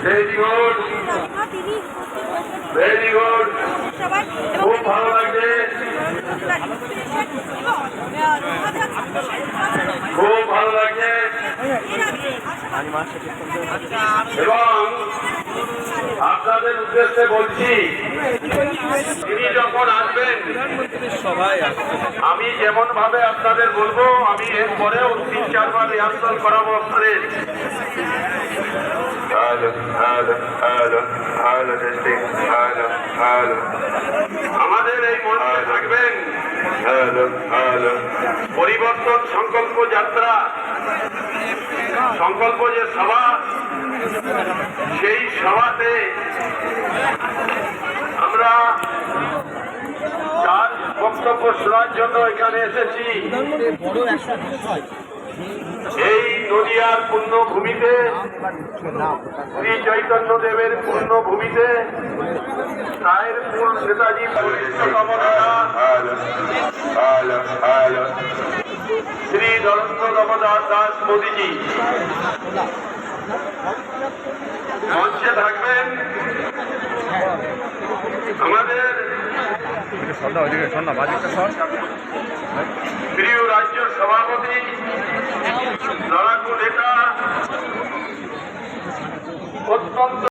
Very good, very good, খুব ভালো লাগছে, খুব ভালো লাগছে। এবং আপনাদের উদ্দেশ্যে বলছি, তিনি যখন আসবেন আমি যেমন ভাবে আপনাদের বলবো, আমি এরপরেও 3-4 বার রিহার্সাল করাবো আপনাদের। আমাদের এই মঞ্চে থাকবেন পরিবর্তন সংকল্প যাত্রা, সংকল্প যে সভা, সেই সভাতে আমরা যার বক্তব্য শোনার জন্য এখানে এসেছি, এই নদিয়ার পুণ্যভূমিতে, শ্রী চৈতন্য দেবের পুণ্যভূমিতে, রায়েরপুর নেতাজি শ্রী নরেন্দ্র দামোদর দাস মোদীজি মঞ্চে থাকবেন। আমাদের প্রিয় রাজ্য সভাপতি, লড়াকু নেতা, অত্যন্ত